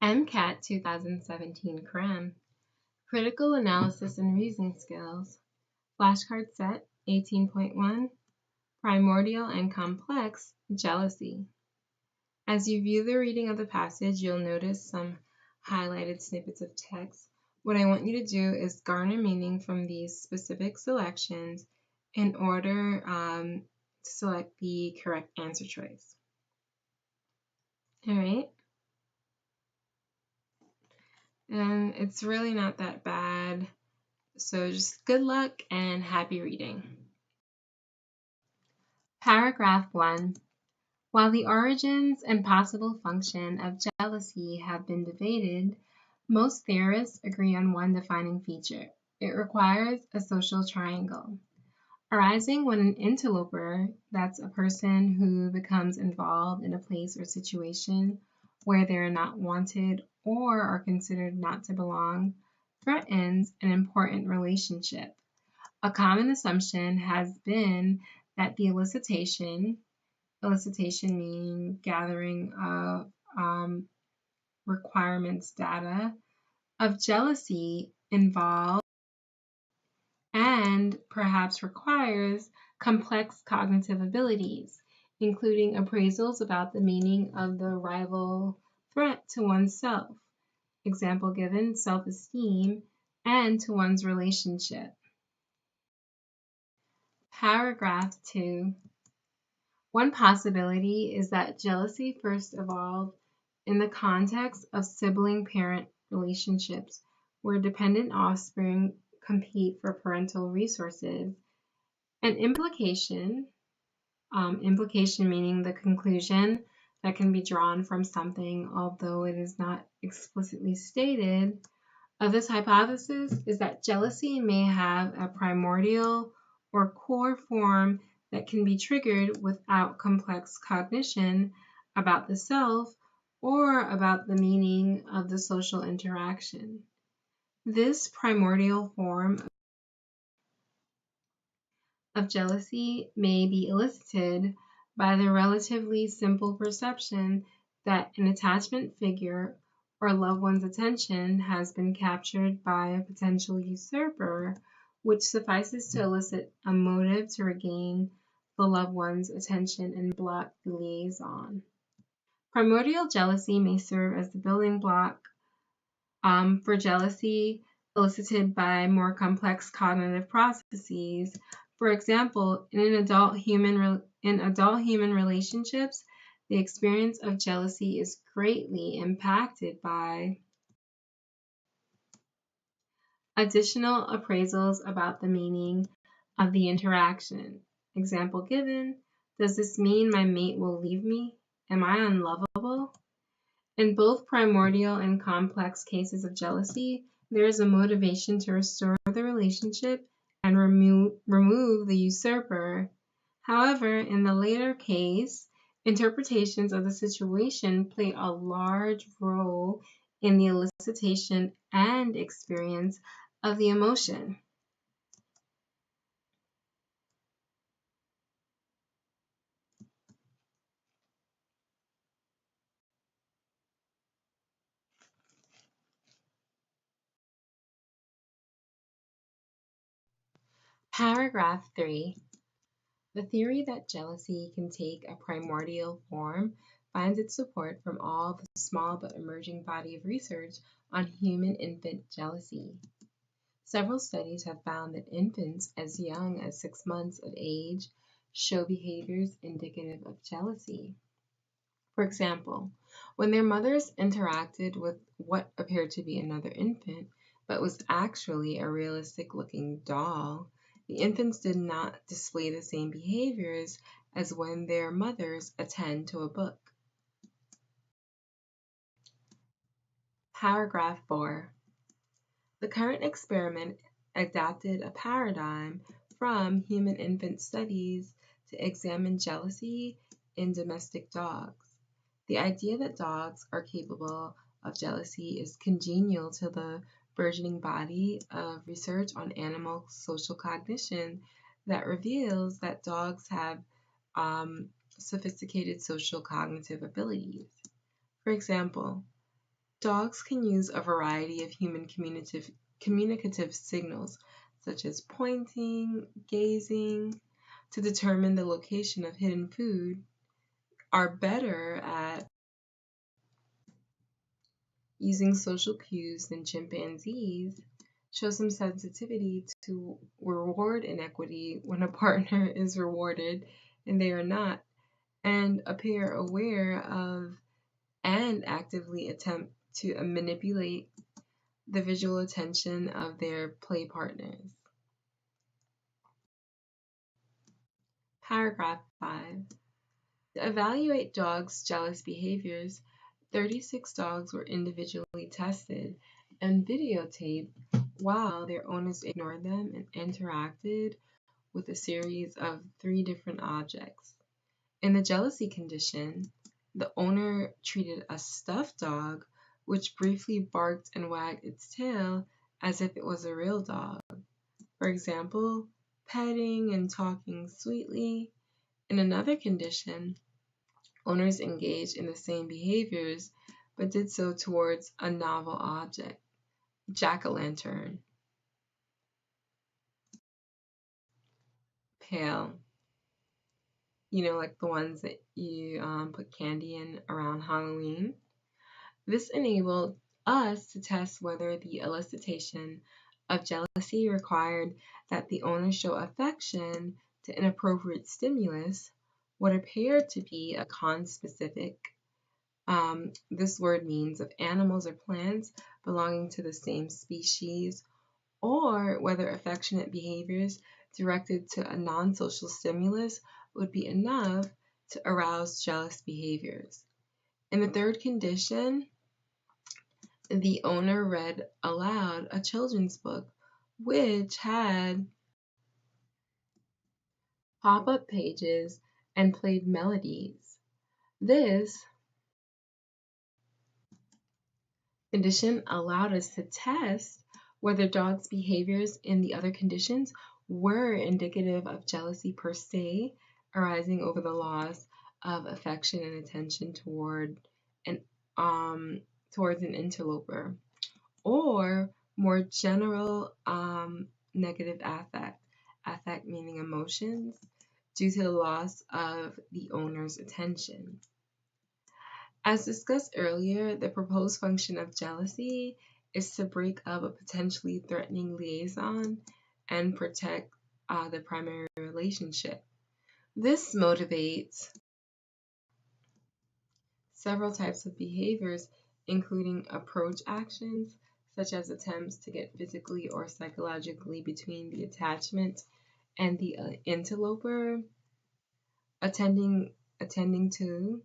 MCAT 2017 Cram, Critical Analysis and Reasoning Skills, Flashcard Set 18.1, Primordial and Complex Jealousy. As you view the reading of the passage, you'll notice some highlighted snippets of text. What I want you to do is garner meaning from these specific selections in order to select the correct answer choice. All right. And it's really not that bad. So just good luck and happy reading. Paragraph 1. While the origins and possible function of jealousy have been debated, most theorists agree on one defining feature. It requires a social triangle, arising when an interloper, that's a person who becomes involved in a place or situation where they are not wanted or are considered not to belong, threatens an important relationship. A common assumption has been that the elicitation meaning gathering of requirements data, of jealousy involves and perhaps requires complex cognitive abilities, including appraisals about the meaning of the rival threat to oneself, example given, self-esteem, and to one's relationship. Paragraph 2. One possibility is that jealousy first evolved in the context of sibling-parent relationships, where dependent offspring compete for parental resources. An implication meaning the conclusion that can be drawn from something, although it is not explicitly stated, of this hypothesis is that jealousy may have a primordial or core form that can be triggered without complex cognition about the self or about the meaning of the social interaction. This primordial form of jealousy may be elicited by the relatively simple perception that an attachment figure or loved one's attention has been captured by a potential usurper, which suffices to elicit a motive to regain the loved one's attention and block the liaison. Primordial jealousy may serve as the building block for jealousy elicited by more complex cognitive processes. For example, in adult human relationships, the experience of jealousy is greatly impacted by additional appraisals about the meaning of the interaction. Example given, does this mean my mate will leave me? Am I unlovable? In both primordial and complex cases of jealousy, there is a motivation to restore the relationship and remove the usurper. However, in the later case, interpretations of the situation play a large role in the elicitation and experience of the emotion. Paragraph 3. The theory that jealousy can take a primordial form finds its support from all the small but emerging body of research on human infant jealousy. Several studies have found that infants as young as 6 months of age show behaviors indicative of jealousy. For example, when their mothers interacted with what appeared to be another infant, but was actually a realistic-looking doll, the infants did not display the same behaviors as when their mothers attend to a book. Paragraph 4. The current experiment adapted a paradigm from human infant studies to examine jealousy in domestic dogs. The idea that dogs are capable of jealousy is congenial to the burgeoning body of research on animal social cognition that reveals that dogs have sophisticated social cognitive abilities. For example, Dogs can use a variety of human communicative signals, such as pointing, gazing, to determine the location of hidden food, are better at using social cues than chimpanzees, show some sensitivity to reward inequity when a partner is rewarded and they are not, and appear aware of and actively attempt to manipulate the visual attention of their play partners. Paragraph 5. To evaluate dogs' jealous behaviors, 36 dogs were individually tested and videotaped while their owners ignored them and interacted with a series of 3 different objects. In the jealousy condition, the owner treated a stuffed dog, which briefly barked and wagged its tail as if it was a real dog. For example, petting and talking sweetly. In another condition, owners engaged in the same behaviors but did so towards a novel object, jack-o'-lantern, pail, like the ones that you put candy in around Halloween. This enabled us to test whether the elicitation of jealousy required that the owner show affection to inappropriate stimulus, what appeared to be a conspecific. This word means of animals or plants belonging to the same species, or whether affectionate behaviors directed to a non-social stimulus would be enough to arouse jealous behaviors. In the third condition, the owner read aloud a children's book, which had pop-up pages and played melodies. This condition allowed us to test whether dogs' behaviors in the other conditions were indicative of jealousy per se, arising over the loss of affection and attention towards an interloper, or more general negative affect meaning emotions, due to the loss of the owner's attention. As discussed earlier, the proposed function of jealousy is to break up a potentially threatening liaison and protect the primary relationship. This motivates several types of behaviors, including approach actions, such as attempts to get physically or psychologically between the attachment and the interloper, attending to,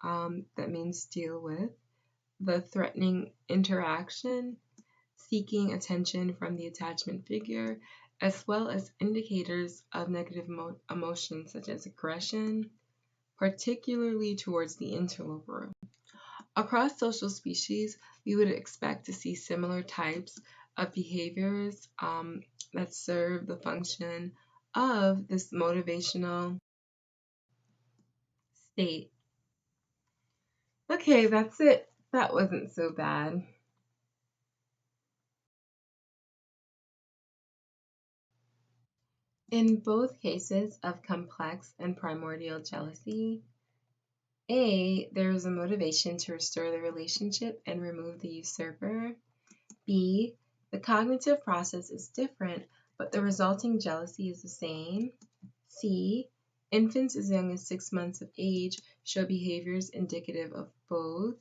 that means deal with, the threatening interaction, seeking attention from the attachment figure, as well as indicators of negative emotions such as aggression, particularly towards the interloper. Across social species, we would expect to see similar types of behaviors that serve the function of this motivational state. Okay, that's it. That wasn't so bad. In both cases of complex and primordial jealousy, A, there is a motivation to restore the relationship and remove the usurper. B, the cognitive process is different, but the resulting jealousy is the same. C, infants as young as 6 months of age show behaviors indicative of both.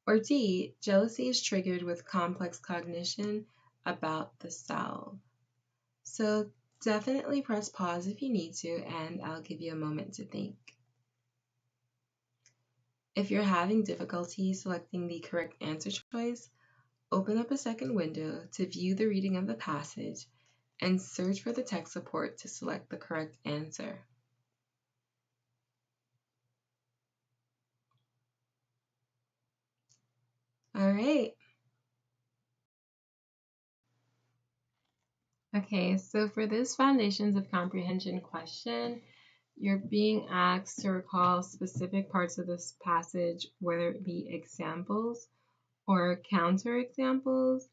Or D, jealousy is triggered with complex cognition about the self. So definitely press pause if you need to, and I'll give you a moment to think. If you're having difficulty selecting the correct answer choice, open up a second window to view the reading of the passage and search for the text support to select the correct answer. All right. Okay, so for this Foundations of Comprehension question, you're being asked to recall specific parts of this passage, whether it be examples or counterexamples,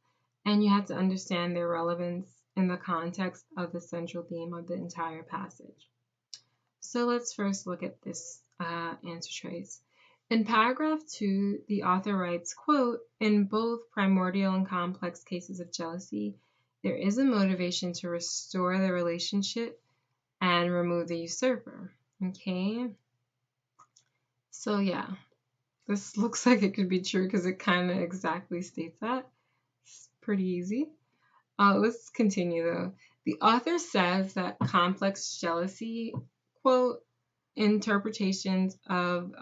and you have to understand their relevance in the context of the central theme of the entire passage. So let's first look at this answer choice. In paragraph 2, the author writes, quote, "In both primordial and complex cases of jealousy, there is a motivation to restore the relationship and remove the usurper." Okay, so yeah, this looks like it could be true because it kind of exactly states that. It's pretty easy. Let's continue though. The author says that complex jealousy, quote, interpretations of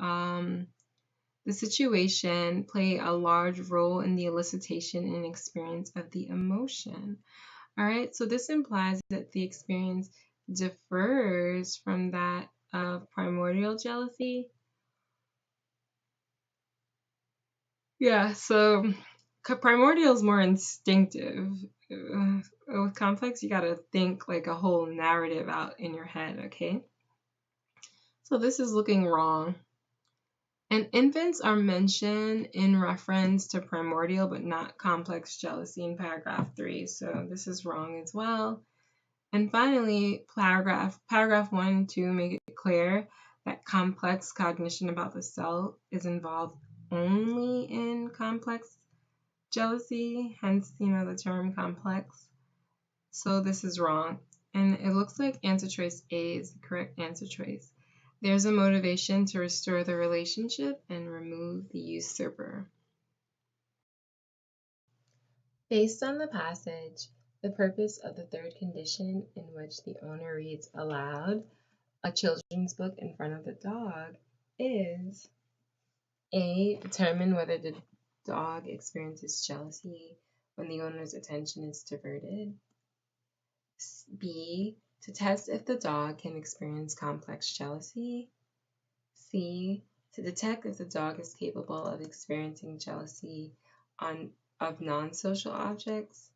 the situation play a large role in the elicitation and experience of the emotion. All right, so this implies that the experience differs from that of primordial jealousy. Yeah, so primordial is more instinctive. With complex, you gotta think like a whole narrative out in your head, okay? So this is looking wrong. And infants are mentioned in reference to primordial but not complex jealousy in paragraph 3. So this is wrong as well. And finally, paragraph 1 and 2 make it clear that complex cognition about the self is involved only in complex jealousy, hence, the term complex. So this is wrong. And it looks like answer choice A is the correct answer choice. There's a motivation to restore the relationship and remove the usurper. Based on the passage, the purpose of the third condition, in which the owner reads aloud a children's book in front of the dog, is A. Determine whether the dog experiences jealousy when the owner's attention is diverted. B. To test if the dog can experience complex jealousy. C. To detect if the dog is capable of experiencing jealousy of non-social objects.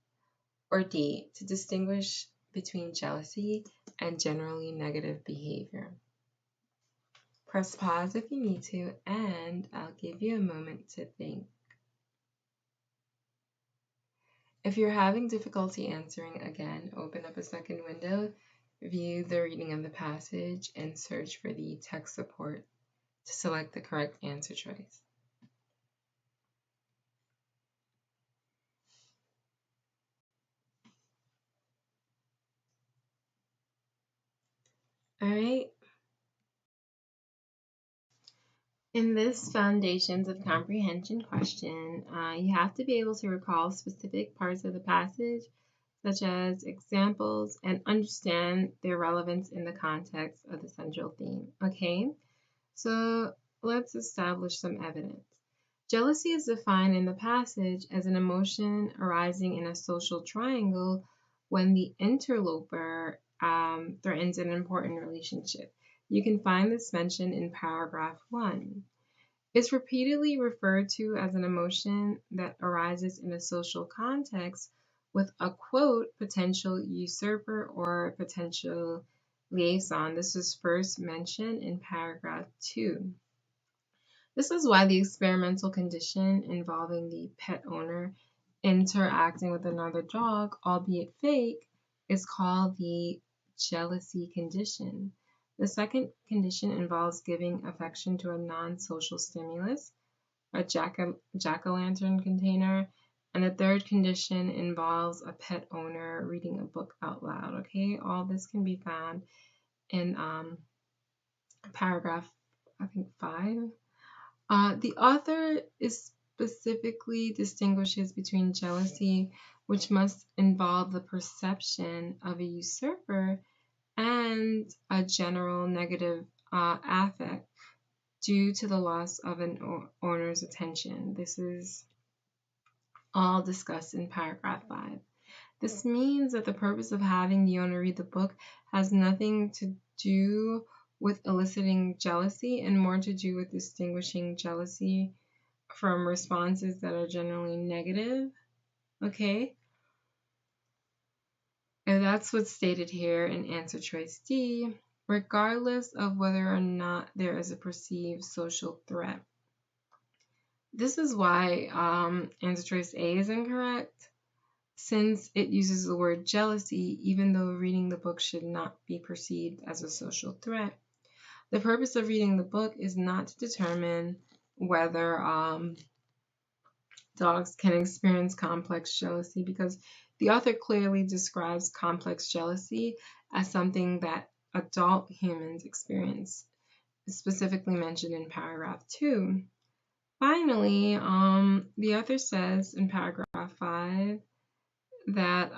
Or D. To distinguish between jealousy and generally negative behavior. Press pause if you need to, and I'll give you a moment to think. If you're having difficulty answering, again, open up a second window, view the reading of the passage, and search for the text support to select the correct answer choice. All right. In this Foundations of Comprehension question, you have to be able to recall specific parts of the passage, such as examples, and understand their relevance in the context of the central theme. Okay, so let's establish some evidence. Jealousy is defined in the passage as an emotion arising in a social triangle when the interloper threatens an important relationship. You can find this mentioned in paragraph 1. It's repeatedly referred to as an emotion that arises in a social context with a quote potential usurper or potential liaison. This was first mentioned in paragraph 2. This is why the experimental condition involving the pet owner interacting with another dog, albeit fake, is called the jealousy condition. The second condition involves giving affection to a non-social stimulus, a jack-o'-lantern container, and the third condition involves a pet owner reading a book out loud. Okay, all this can be found in paragraph, I think, 5. The author specifically distinguishes between jealousy, which must involve the perception of a usurper, and a general negative affect due to the loss of an owner's attention. This is all discussed in paragraph 5. This means that the purpose of having the owner read the book has nothing to do with eliciting jealousy and more to do with distinguishing jealousy from responses that are generally negative. Okay? And that's what's stated here in answer choice D, regardless of whether or not there is a perceived social threat. This is why answer choice A is incorrect, since it uses the word jealousy, even though reading the book should not be perceived as a social threat. The purpose of reading the book is not to determine whether dogs can experience complex jealousy, because the author clearly describes complex jealousy as something that adult humans experience, specifically mentioned in paragraph 2. Finally, the author says in paragraph 5 that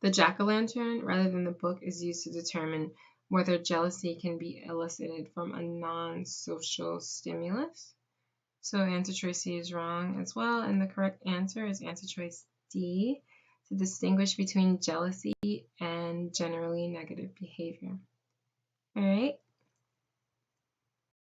the jack-o'-lantern, rather than the book, is used to determine whether jealousy can be elicited from a non-social stimulus. So answer choice C is wrong as well, and the correct answer is answer choice D, to distinguish between jealousy and generally negative behavior. All right,